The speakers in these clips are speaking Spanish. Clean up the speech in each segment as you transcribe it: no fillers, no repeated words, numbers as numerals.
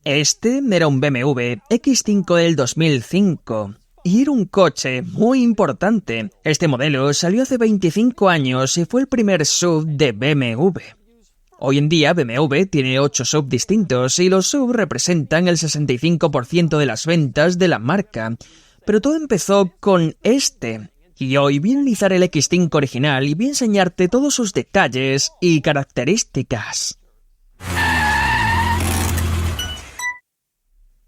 Este era un BMW X5 del 2005 y era un coche muy importante. Este modelo salió hace 25 años y fue el primer SUV de BMW. Hoy en día BMW tiene 8 SUV distintos y los SUV representan el 65% de las ventas de la marca. Pero todo empezó con este. Y hoy voy a analizar el X5 original y voy a enseñarte todos sus detalles y características.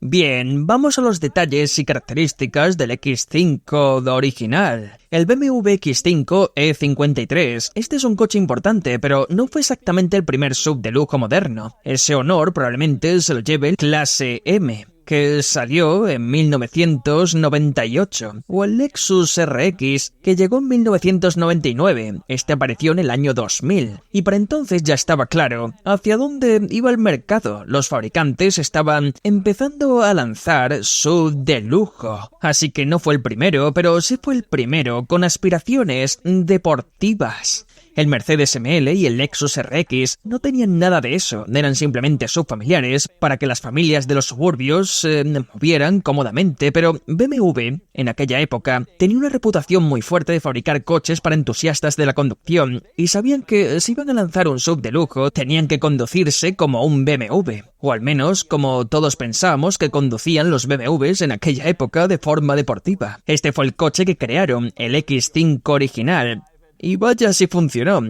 Bien, vamos a los detalles y características del X5 original. El BMW X5 E53. Este es un coche importante, pero no fue exactamente el primer SUV de lujo moderno. Ese honor probablemente se lo lleve el Clase M, que salió en 1998, o el Lexus RX, que llegó en 1999. Este apareció en el año 2000, y para entonces ya estaba claro hacia dónde iba el mercado. Los fabricantes estaban empezando a lanzar SUV de lujo, así que no fue el primero, pero sí fue el primero con aspiraciones deportivas. El Mercedes ML y el Lexus RX no tenían nada de eso, eran simplemente subfamiliares para que las familias de los suburbios se movieran cómodamente, pero BMW, en aquella época, tenía una reputación muy fuerte de fabricar coches para entusiastas de la conducción, y sabían que si iban a lanzar un SUV de lujo, tenían que conducirse como un BMW, o al menos como todos pensábamos que conducían los BMWs en aquella época de forma deportiva. Este fue el coche que crearon, el X5 original. Y vaya si funcionó.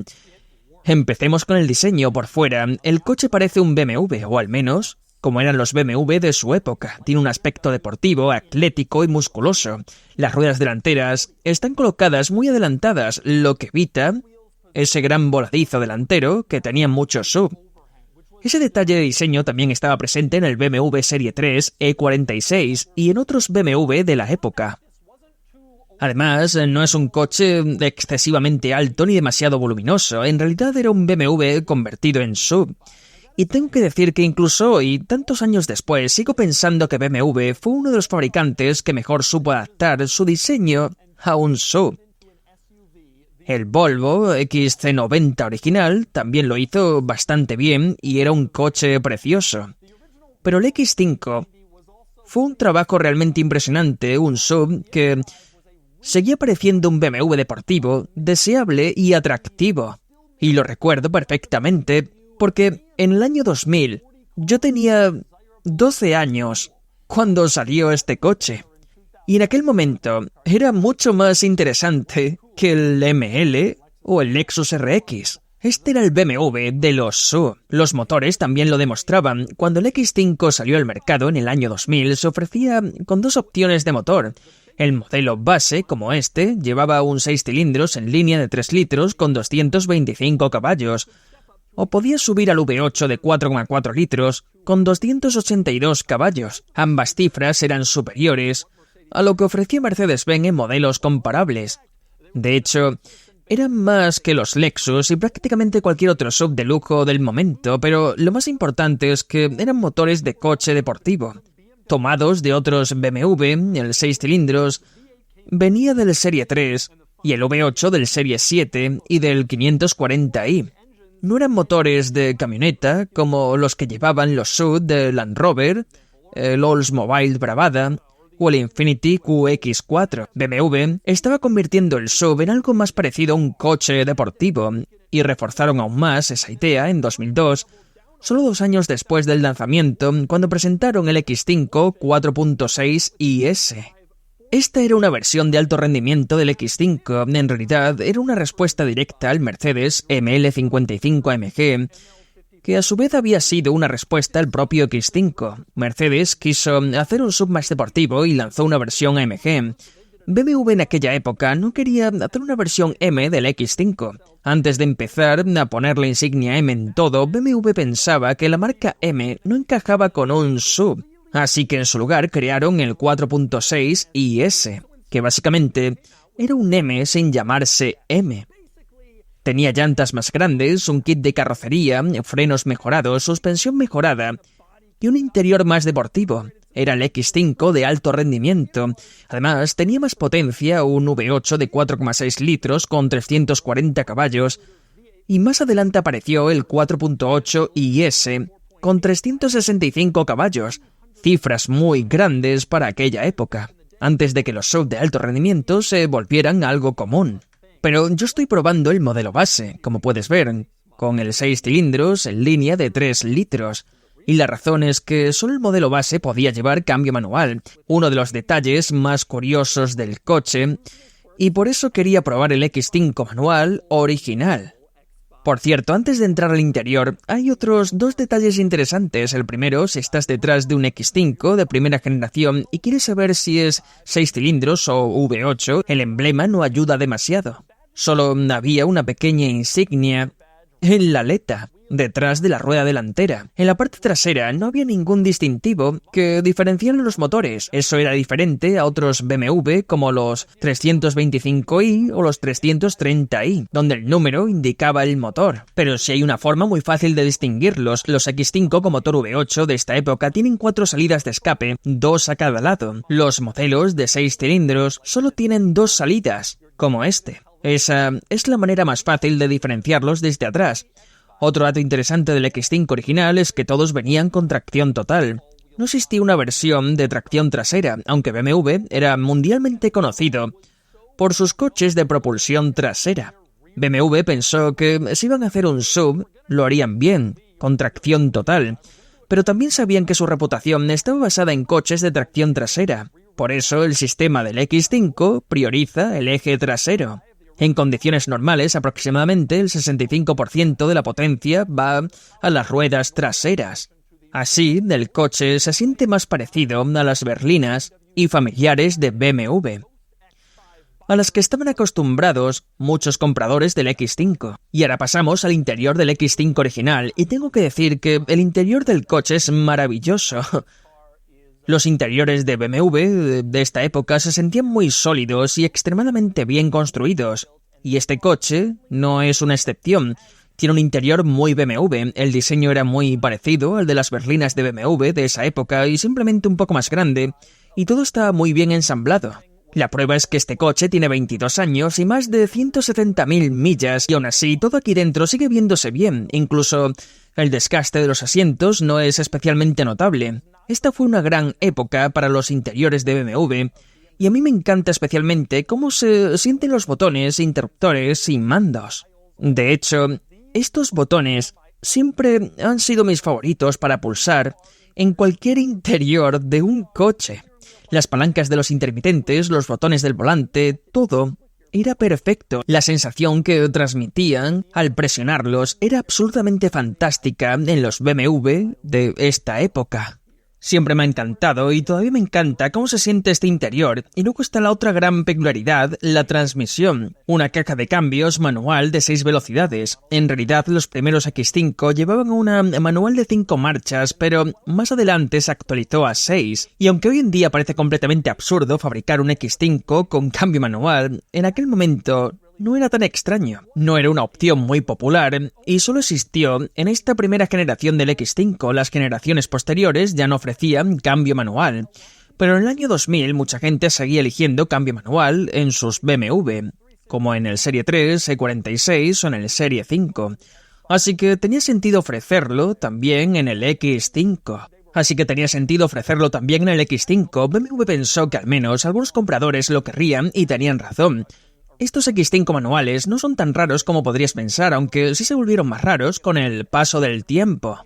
Empecemos con el diseño por fuera. El coche parece un BMW, o al menos como eran los BMW de su época. Tiene un aspecto deportivo, atlético y musculoso. Las ruedas delanteras están colocadas muy adelantadas, lo que evita ese gran voladizo delantero que tenían muchos SUV. Ese detalle de diseño también estaba presente en el BMW Serie 3 E46 y en otros BMW de la época. Además, no es un coche excesivamente alto ni demasiado voluminoso. En realidad era un BMW convertido en SUV. Y tengo que decir que incluso hoy, tantos años después, sigo pensando que BMW fue uno de los fabricantes que mejor supo adaptar su diseño a un SUV. El Volvo XC90 original también lo hizo bastante bien y era un coche precioso. Pero el X5 fue un trabajo realmente impresionante, un SUV que seguía pareciendo un BMW deportivo, deseable y atractivo. Y lo recuerdo perfectamente porque en el año 2000 yo tenía 12 años cuando salió este coche. Y en aquel momento era mucho más interesante que el ML o el Lexus RX. Este era el BMW de los SUV. Los motores también lo demostraban. Cuando el X5 salió al mercado en el año 2000 se ofrecía con dos opciones de motor. El modelo base, como este, llevaba un 6 cilindros en línea de 3 litros con 225 caballos. O podía subir al V8 de 4,4 litros con 282 caballos. Ambas cifras eran superiores a lo que ofrecía Mercedes-Benz en modelos comparables. De hecho, eran más que los Lexus y prácticamente cualquier otro SUV de lujo del momento, pero lo más importante es que eran motores de coche deportivo. Tomados de otros BMW, el 6 cilindros venía del Serie 3 y el V8 del Serie 7 y del 540i. No eran motores de camioneta como los que llevaban los SUV de Land Rover, el Oldsmobile Bravada o el Infiniti QX4. BMW estaba convirtiendo el SUV en algo más parecido a un coche deportivo y reforzaron aún más esa idea en 2002, solo 2 años después del lanzamiento, cuando presentaron el X5 4.6 IS. Esta era una versión de alto rendimiento del X5, en realidad era una respuesta directa al Mercedes ML55 AMG, que a su vez había sido una respuesta al propio X5. Mercedes quiso hacer un SUV más deportivo y lanzó una versión AMG. BMW en aquella época no quería hacer una versión M del X5. Antes de empezar a poner la insignia M en todo, BMW pensaba que la marca M no encajaba con un SUV. Así que en su lugar crearon el 4.6 IS, que básicamente era un M sin llamarse M. Tenía llantas más grandes, un kit de carrocería, frenos mejorados, suspensión mejorada y un interior más deportivo. Era el X5 de alto rendimiento. Además, tenía más potencia, un V8 de 4,6 litros con 340 caballos. Y más adelante apareció el 4.8 IS, con 365 caballos, cifras muy grandes para aquella época, antes de que los SUV de alto rendimiento se volvieran algo común. Pero yo estoy probando el modelo base, como puedes ver, con el 6 cilindros en línea de 3 litros. Y la razón es que solo el modelo base podía llevar cambio manual, uno de los detalles más curiosos del coche, y por eso quería probar el X5 manual original. Por cierto, antes de entrar al interior, hay otros 2 detalles interesantes. El primero, si estás detrás de un X5 de primera generación y quieres saber si es 6 cilindros o V8, el emblema no ayuda demasiado. Solo había una pequeña insignia en la aleta, detrás de la rueda delantera. En la parte trasera no había ningún distintivo que diferenciara los motores. Eso era diferente a otros BMW como los 325i o los 330i, donde el número indicaba el motor. Pero sí hay una forma muy fácil de distinguirlos. Los X5 con motor V8 de esta época tienen 4 salidas de escape, 2 a cada lado. Los modelos de 6 cilindros solo tienen 2 salidas, como este. Esa es la manera más fácil de diferenciarlos desde atrás. Otro dato interesante del X5 original es que todos venían con tracción total. No existía una versión de tracción trasera, aunque BMW era mundialmente conocido por sus coches de propulsión trasera. BMW pensó que si iban a hacer un SUV, lo harían bien, con tracción total, pero también sabían que su reputación estaba basada en coches de tracción trasera. Por eso el sistema del X5 prioriza el eje trasero. En condiciones normales, aproximadamente el 65% de la potencia va a las ruedas traseras. Así, el coche se siente más parecido a las berlinas y familiares de BMW, a las que estaban acostumbrados muchos compradores del X5. Y ahora pasamos al interior del X5 original, y tengo que decir que el interior del coche es maravilloso. Los interiores de BMW de esta época se sentían muy sólidos y extremadamente bien construidos, y este coche no es una excepción. Tiene un interior muy BMW, el diseño era muy parecido al de las berlinas de BMW de esa época y simplemente un poco más grande, y todo está muy bien ensamblado. La prueba es que este coche tiene 22 años y más de 170.000 millas, y aún así todo aquí dentro sigue viéndose bien, incluso el desgaste de los asientos no es especialmente notable. Esta fue una gran época para los interiores de BMW, y a mí me encanta especialmente cómo se sienten los botones, interruptores y mandos. De hecho, estos botones siempre han sido mis favoritos para pulsar en cualquier interior de un coche. Las palancas de los intermitentes, los botones del volante, todo era perfecto. La sensación que transmitían al presionarlos era absolutamente fantástica en los BMW de esta época. Siempre me ha encantado y todavía me encanta cómo se siente este interior. Y luego está la otra gran peculiaridad, la transmisión. Una caja de cambios manual de 6 velocidades. En realidad los primeros X5 llevaban una manual de 5 marchas, pero más adelante se actualizó a 6. Y aunque hoy en día parece completamente absurdo fabricar un X5 con cambio manual, en aquel momento no era tan extraño. No era una opción muy popular y solo existió en esta primera generación del X5. Las generaciones posteriores ya no ofrecían cambio manual. Pero en el año 2000 mucha gente seguía eligiendo cambio manual en sus BMW, como en el Serie 3, E46 o en el Serie 5. Así que tenía sentido ofrecerlo también en el X5. BMW pensó que al menos algunos compradores lo querrían y tenían razón. Estos X5 manuales no son tan raros como podrías pensar, aunque sí se volvieron más raros con el paso del tiempo.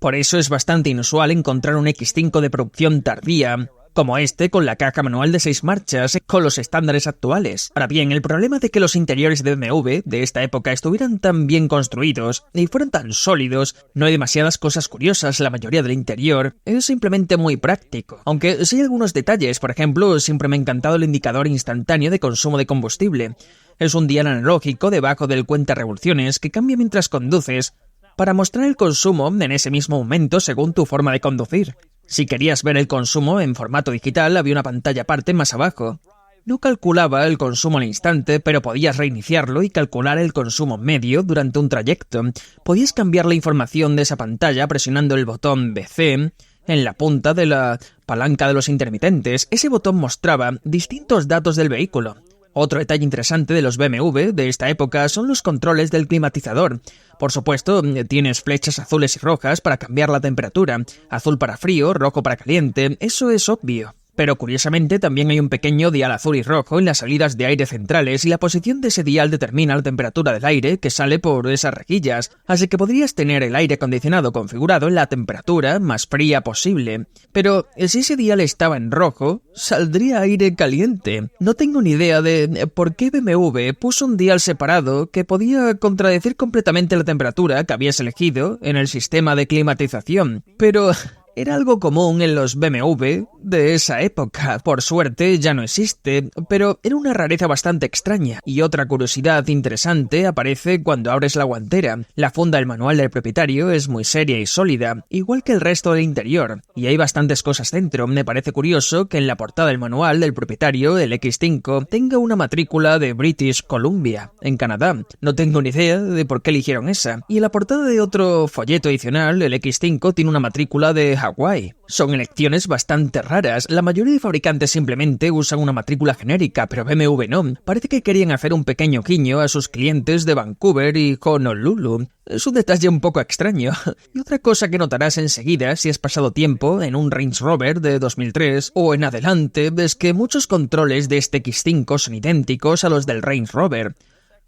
Por eso es bastante inusual encontrar un X5 de producción tardía, como este con la caja manual de 6 marchas, con los estándares actuales. Ahora bien, el problema de que los interiores de BMW de esta época estuvieran tan bien construidos y fueran tan sólidos, no hay demasiadas cosas curiosas. La mayoría del interior es simplemente muy práctico. Aunque sí hay algunos detalles, por ejemplo, siempre me ha encantado el indicador instantáneo de consumo de combustible. Es un dial analógico debajo del cuentarevoluciones que cambia mientras conduces, para mostrar el consumo en ese mismo momento según tu forma de conducir. Si querías ver el consumo en formato digital, había una pantalla aparte más abajo. No calculaba el consumo al instante, pero podías reiniciarlo y calcular el consumo medio durante un trayecto. Podías cambiar la información de esa pantalla presionando el botón BC en la punta de la palanca de los intermitentes. Ese botón mostraba distintos datos del vehículo. Otro detalle interesante de los BMW de esta época son los controles del climatizador. Por supuesto, tienes flechas azules y rojas para cambiar la temperatura, azul para frío, rojo para caliente, eso es obvio. Pero curiosamente también hay un pequeño dial azul y rojo en las salidas de aire centrales y la posición de ese dial determina la temperatura del aire que sale por esas rejillas, así que podrías tener el aire acondicionado configurado en la temperatura más fría posible. Pero si ese dial estaba en rojo, saldría aire caliente. No tengo ni idea de por qué BMW puso un dial separado que podía contradecir completamente la temperatura que habías elegido en el sistema de climatización, pero era algo común en los BMW de esa época. Por suerte ya no existe, pero era una rareza bastante extraña. Y otra curiosidad interesante aparece cuando abres la guantera. La funda del manual del propietario es muy seria y sólida, igual que el resto del interior. Y hay bastantes cosas dentro. Me parece curioso que en la portada del manual del propietario, el X5, tenga una matrícula de British Columbia, en Canadá. No tengo ni idea de por qué eligieron esa. Y en la portada de otro folleto adicional, el X5 tiene una matrícula de Hawái. Son elecciones bastante raras. La mayoría de fabricantes simplemente usan una matrícula genérica, pero BMW no. Parece que querían hacer un pequeño guiño a sus clientes de Vancouver y Honolulu. Es un detalle un poco extraño. Y otra cosa que notarás enseguida si has pasado tiempo en un Range Rover de 2003 o en adelante es que muchos controles de este X5 son idénticos a los del Range Rover.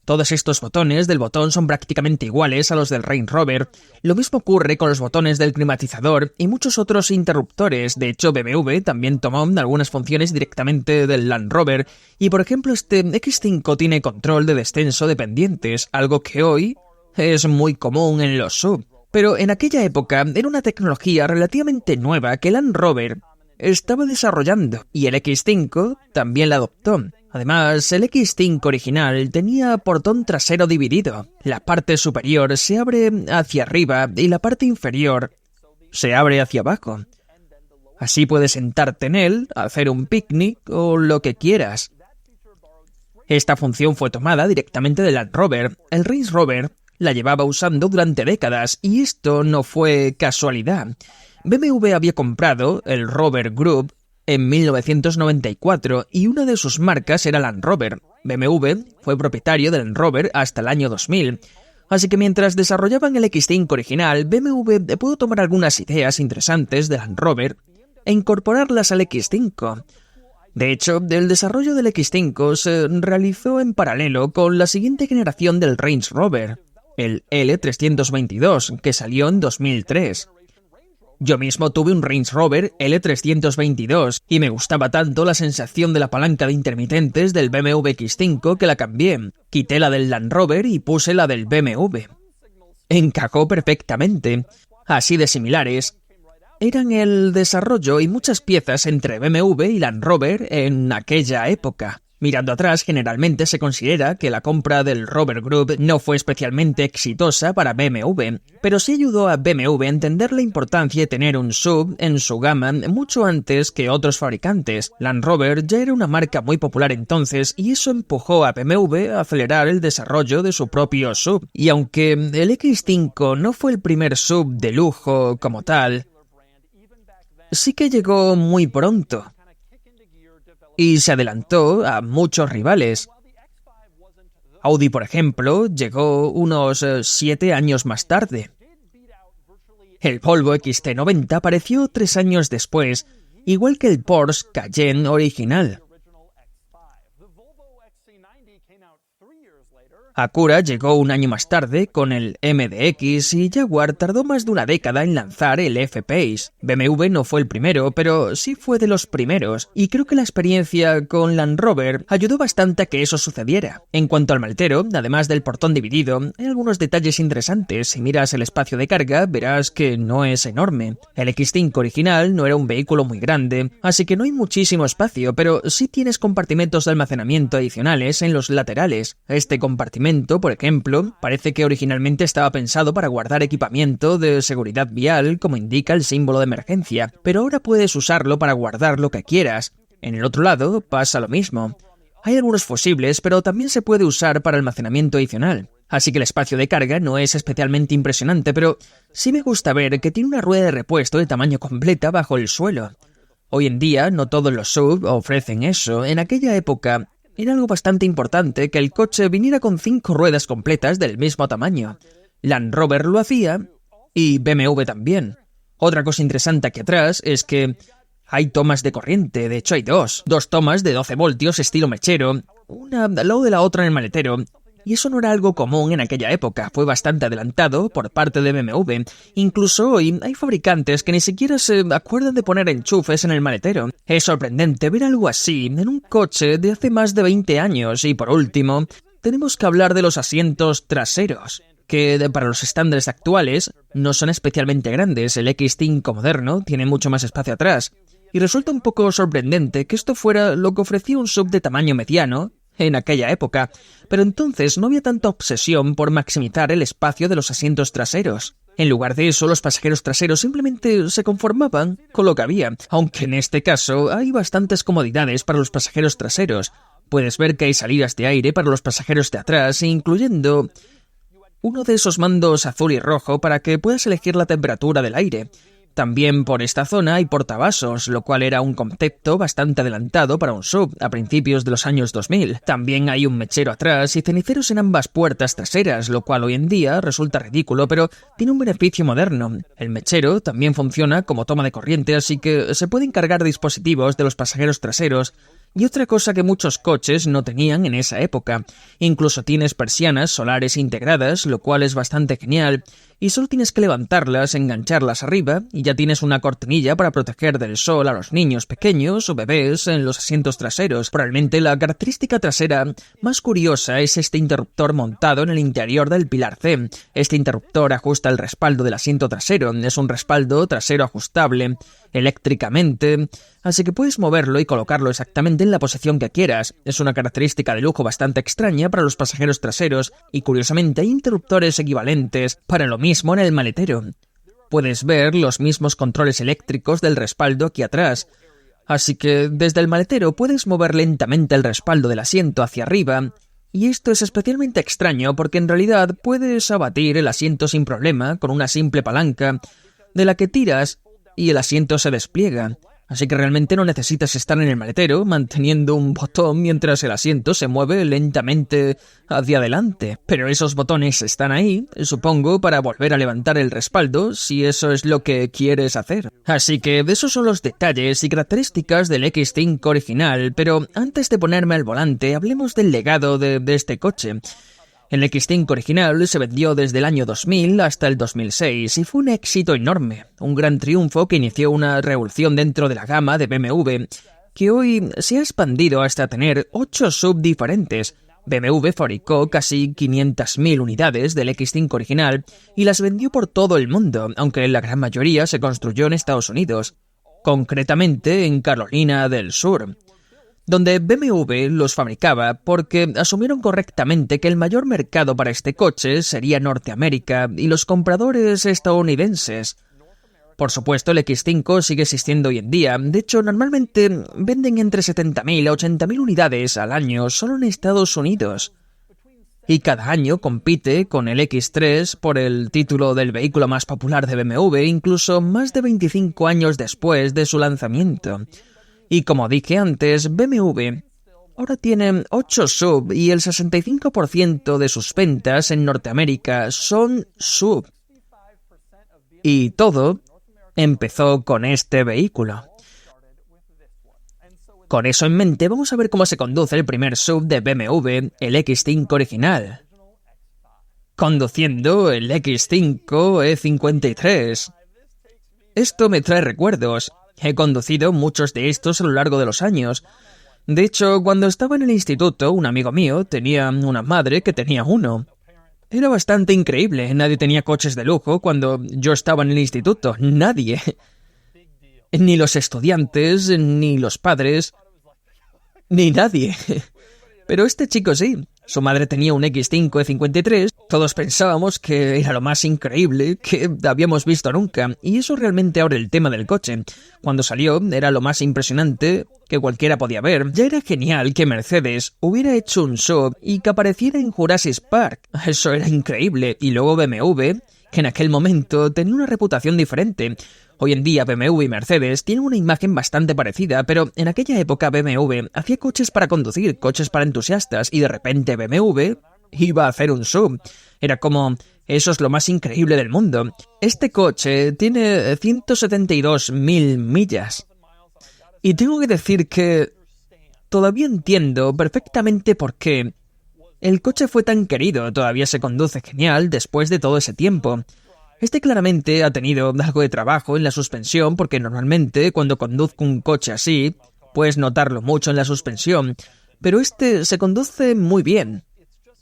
Todos estos botones del botón son prácticamente iguales a los del Range Rover. Lo mismo ocurre con los botones del climatizador y muchos otros interruptores. De hecho, BMW también tomó algunas funciones directamente del Land Rover. Y por ejemplo, este X5 tiene control de descenso de pendientes, algo que hoy es muy común en los SUV. Pero en aquella época era una tecnología relativamente nueva que Land Rover estaba desarrollando, y el X5 también la adoptó. Además, el X5 original tenía portón trasero dividido. La parte superior se abre hacia arriba y la parte inferior se abre hacia abajo. Así puedes sentarte en él, hacer un picnic o lo que quieras. Esta función fue tomada directamente del Land Rover. El Range Rover la llevaba usando durante décadas y esto no fue casualidad. BMW había comprado el Rover Group en 1994 y una de sus marcas era Land Rover. BMW fue propietario del Land Rover hasta el año 2000, así que mientras desarrollaban el X5 original, BMW pudo tomar algunas ideas interesantes del Land Rover e incorporarlas al X5. De hecho, el desarrollo del X5 se realizó en paralelo con la siguiente generación del Range Rover, el L322, que salió en 2003. Yo mismo tuve un Range Rover L322 y me gustaba tanto la sensación de la palanca de intermitentes del BMW X5 que la cambié. Quité la del Land Rover y puse la del BMW. Encajó perfectamente. Así de similares eran el desarrollo y muchas piezas entre BMW y Land Rover en aquella época. Mirando atrás, generalmente se considera que la compra del Rover Group no fue especialmente exitosa para BMW, pero sí ayudó a BMW a entender la importancia de tener un SUV en su gama mucho antes que otros fabricantes. Land Rover ya era una marca muy popular entonces y eso empujó a BMW a acelerar el desarrollo de su propio SUV. Y aunque el X5 no fue el primer SUV de lujo como tal, sí que llegó muy pronto y se adelantó a muchos rivales. Audi, por ejemplo, llegó unos 7 años más tarde. El Volvo XC90 apareció 3 años después, igual que el Porsche Cayenne original. Acura llegó un año más tarde con el MDX y Jaguar tardó más de una década en lanzar el F-Pace. BMW no fue el primero, pero sí fue de los primeros, y creo que la experiencia con Land Rover ayudó bastante a que eso sucediera. En cuanto al maletero, además del portón dividido, hay algunos detalles interesantes. Si miras el espacio de carga, verás que no es enorme. El X5 original no era un vehículo muy grande, así que no hay muchísimo espacio, pero sí tienes compartimentos de almacenamiento adicionales en los laterales. Este compartimento, por ejemplo, parece que originalmente estaba pensado para guardar equipamiento de seguridad vial, como indica el símbolo de emergencia, pero ahora puedes usarlo para guardar lo que quieras. En el otro lado pasa lo mismo. Hay algunos fusibles, pero también se puede usar para almacenamiento adicional. Así que el espacio de carga no es especialmente impresionante, pero sí me gusta ver que tiene una rueda de repuesto de tamaño completa bajo el suelo. Hoy en día no todos los SUV ofrecen eso. En aquella época Era algo bastante importante que el coche viniera con 5 ruedas completas del mismo tamaño. Land Rover lo hacía y BMW también. Otra cosa interesante aquí atrás es que hay tomas de corriente, de hecho hay dos tomas de 12 voltios estilo mechero, una al lado de la otra en el maletero. Y eso no era algo común en aquella época, fue bastante adelantado por parte de BMW. Incluso hoy hay fabricantes que ni siquiera se acuerdan de poner enchufes en el maletero. Es sorprendente ver algo así en un coche de hace más de 20 años. Y por último, tenemos que hablar de los asientos traseros, que para los estándares actuales no son especialmente grandes. El X5 moderno tiene mucho más espacio atrás. Y resulta un poco sorprendente que esto fuera lo que ofrecía un SUV de tamaño mediano en aquella época, pero entonces no había tanta obsesión por maximizar el espacio de los asientos traseros. En lugar de eso, los pasajeros traseros simplemente se conformaban con lo que había, aunque en este caso hay bastantes comodidades para los pasajeros traseros. Puedes ver que hay salidas de aire para los pasajeros de atrás, incluyendo uno de esos mandos azul y rojo para que puedas elegir la temperatura del aire. También por esta zona hay portavasos, lo cual era un concepto bastante adelantado para un SUV a principios de los años 2000. También hay un mechero atrás y ceniceros en ambas puertas traseras, lo cual hoy en día resulta ridículo, pero tiene un beneficio moderno. El mechero también funciona como toma de corriente, así que se pueden cargar dispositivos de los pasajeros traseros. Y otra cosa que muchos coches no tenían en esa época. Incluso tienes persianas solares integradas, lo cual es bastante genial, y solo tienes que levantarlas, engancharlas arriba, y ya tienes una cortinilla para proteger del sol a los niños pequeños o bebés en los asientos traseros. Probablemente la característica trasera más curiosa es este interruptor montado en el interior del pilar C. Este interruptor ajusta el respaldo del asiento trasero. Es un respaldo trasero ajustable eléctricamente, así que puedes moverlo y colocarlo exactamente en la posición que quieras. Es una característica de lujo bastante extraña para los pasajeros traseros y curiosamente hay interruptores equivalentes para lo mismo en el maletero. Puedes ver los mismos controles eléctricos del respaldo aquí atrás, así que desde el maletero puedes mover lentamente el respaldo del asiento hacia arriba. Y esto es especialmente extraño porque en realidad puedes abatir el asiento sin problema con una simple palanca de la que tiras y el asiento se despliega, así que realmente no necesitas estar en el maletero manteniendo un botón mientras el asiento se mueve lentamente hacia adelante. Pero esos botones están ahí, supongo, para volver a levantar el respaldo, si eso es lo que quieres hacer. Así que esos son los detalles y características del X5 original, pero antes de ponerme al volante, hablemos del legado de este coche. El X5 original se vendió desde el año 2000 hasta el 2006 y fue un éxito enorme, un gran triunfo que inició una revolución dentro de la gama de BMW, que hoy se ha expandido hasta tener 8 SUV diferentes. BMW fabricó casi 500.000 unidades del X5 original y las vendió por todo el mundo, aunque la gran mayoría se construyó en Estados Unidos, concretamente en Carolina del Sur, donde BMW los fabricaba porque asumieron correctamente que el mayor mercado para este coche sería Norteamérica y los compradores estadounidenses. Por supuesto, el X5 sigue existiendo hoy en día. De hecho, normalmente venden entre 70.000 a 80.000 unidades al año solo en Estados Unidos. Y cada año compite con el X3 por el título del vehículo más popular de BMW, incluso más de 25 años después de su lanzamiento. Y como dije antes, BMW ahora tiene 8 SUV y el 65% de sus ventas en Norteamérica son SUV. Y todo empezó con este vehículo. Con eso en mente, vamos a ver cómo se conduce el primer SUV de BMW, el X5 original. Conduciendo el X5 E53. Esto me trae recuerdos. He conducido muchos de estos a lo largo de los años. De hecho, cuando estaba en el instituto, un amigo mío tenía una madre que tenía uno. Era bastante increíble. Nadie tenía coches de lujo cuando yo estaba en el instituto. Nadie. Ni los estudiantes, ni los padres, ni nadie. Pero este chico sí. Su madre tenía un X5 E53, todos pensábamos que era lo más increíble que habíamos visto nunca, y eso realmente abre el tema del coche. Cuando salió era lo más impresionante que cualquiera podía ver. Ya era genial que Mercedes hubiera hecho un SUV y que apareciera en Jurassic Park. Eso era increíble. Y luego BMW, que en aquel momento tenía una reputación diferente. Hoy en día BMW y Mercedes tienen una imagen bastante parecida, pero en aquella época BMW hacía coches para conducir, coches para entusiastas, y de repente BMW iba a hacer un SUV. Era como, eso es lo más increíble del mundo. Este coche tiene 172.000 millas. Y tengo que decir que todavía entiendo perfectamente por qué el coche fue tan querido. Todavía se conduce genial después de todo ese tiempo. Este claramente ha tenido algo de trabajo en la suspensión, porque normalmente cuando conduzco un coche así, puedes notarlo mucho en la suspensión, pero este se conduce muy bien.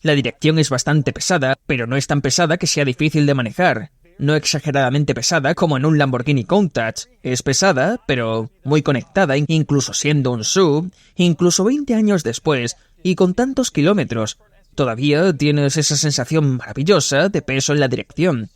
La dirección es bastante pesada, pero no es tan pesada que sea difícil de manejar. No exageradamente pesada como en un Lamborghini Countach. Es pesada, pero muy conectada, incluso siendo un SUV, incluso 20 años después, y con tantos kilómetros. Todavía tienes esa sensación maravillosa de peso en la dirección.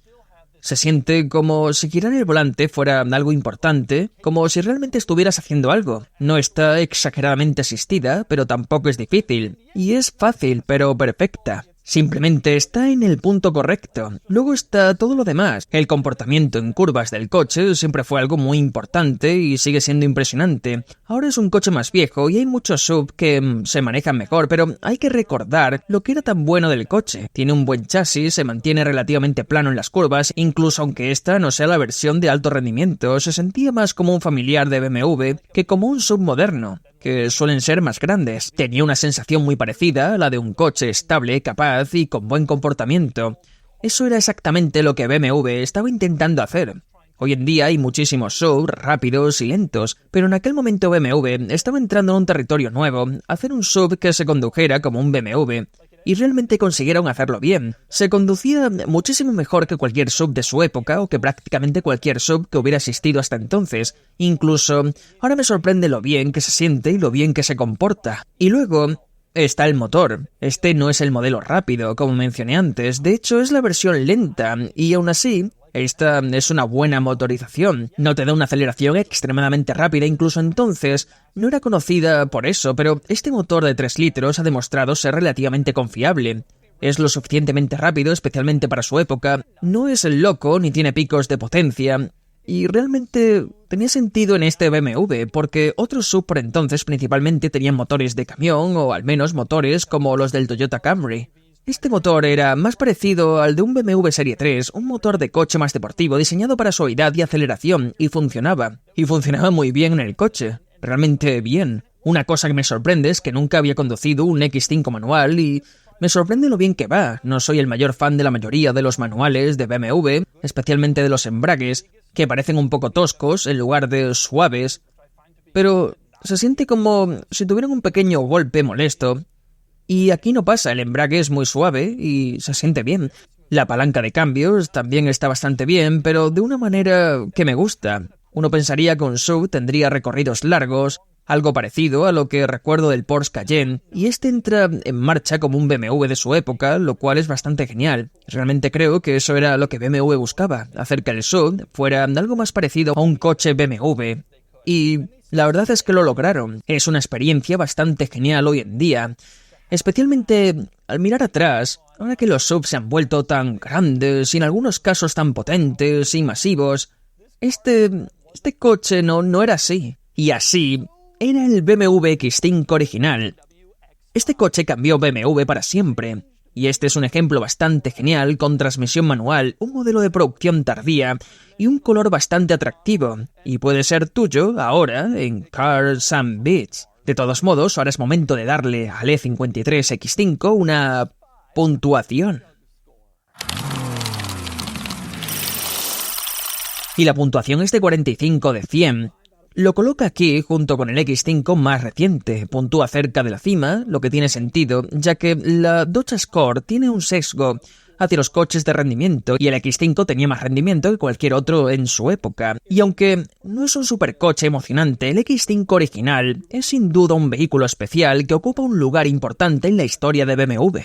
Se siente como si girar el volante fuera algo importante, como si realmente estuvieras haciendo algo. No está exageradamente asistida, pero tampoco es difícil. Y es fácil, pero perfecta. Simplemente está en el punto correcto. Luego está todo lo demás. El comportamiento en curvas del coche siempre fue algo muy importante y sigue siendo impresionante. Ahora es un coche más viejo y hay muchos SUV que se manejan mejor, pero hay que recordar lo que era tan bueno del coche. Tiene un buen chasis, se mantiene relativamente plano en las curvas, incluso aunque esta no sea la versión de alto rendimiento, se sentía más como un familiar de BMW que como un SUV moderno, que suelen ser más grandes. Tenía una sensación muy parecida a la de un coche estable, capaz y con buen comportamiento. Eso era exactamente lo que BMW estaba intentando hacer. Hoy en día hay muchísimos SUV rápidos y lentos, pero en aquel momento BMW estaba entrando en un territorio nuevo, hacer un SUV que se condujera como un BMW, y realmente consiguieron hacerlo bien. Se conducía muchísimo mejor que cualquier SUV de su época o que prácticamente cualquier SUV que hubiera existido hasta entonces. Incluso ahora me sorprende lo bien que se siente y lo bien que se comporta. Y luego está el motor. Este no es el modelo rápido, como mencioné antes. De hecho, es la versión lenta y aún así esta es una buena motorización. No te da una aceleración extremadamente rápida, incluso entonces no era conocida por eso, pero este motor de 3 litros ha demostrado ser relativamente confiable. Es lo suficientemente rápido, especialmente para su época. No es loco ni tiene picos de potencia. Y realmente tenía sentido en este BMW, porque otros SUV por entonces principalmente tenían motores de camión, o al menos motores como los del Toyota Camry. Este motor era más parecido al de un BMW Serie 3, un motor de coche más deportivo diseñado para suavidad y aceleración, y funcionaba muy bien en el coche, realmente bien. Una cosa que me sorprende es que nunca había conducido un X5 manual y me sorprende lo bien que va. No soy el mayor fan de la mayoría de los manuales de BMW, especialmente de los embragues, que parecen un poco toscos en lugar de suaves, pero se siente como si tuvieran un pequeño golpe molesto. Y aquí no pasa, el embrague es muy suave y se siente bien. La palanca de cambios también está bastante bien, pero de una manera que me gusta. Uno pensaría que un SUV tendría recorridos largos, algo parecido a lo que recuerdo del Porsche Cayenne, y este entra en marcha como un BMW de su época, lo cual es bastante genial. Realmente creo que eso era lo que BMW buscaba, hacer que el SUV fuera algo más parecido a un coche BMW. Y la verdad es que lo lograron. Es una experiencia bastante genial hoy en día. Especialmente al mirar atrás, ahora que los SUV se han vuelto tan grandes y en algunos casos tan potentes y masivos, este coche no era así. Y así era el BMW X5 original. Este coche cambió BMW para siempre. Y este es un ejemplo bastante genial con transmisión manual, un modelo de producción tardía y un color bastante atractivo. Y puede ser tuyo ahora en Cars and Beats. De todos modos, ahora es momento de darle al E53 X5 una puntuación. Y la puntuación es de 45 de 100. Lo coloca aquí junto con el X5 más reciente, puntúa cerca de la cima, lo que tiene sentido, ya que la Dodge Score tiene un sesgo hacia los coches de rendimiento, y el X5 tenía más rendimiento que cualquier otro en su época. Y aunque no es un supercoche emocionante, el X5 original es sin duda un vehículo especial que ocupa un lugar importante en la historia de BMW.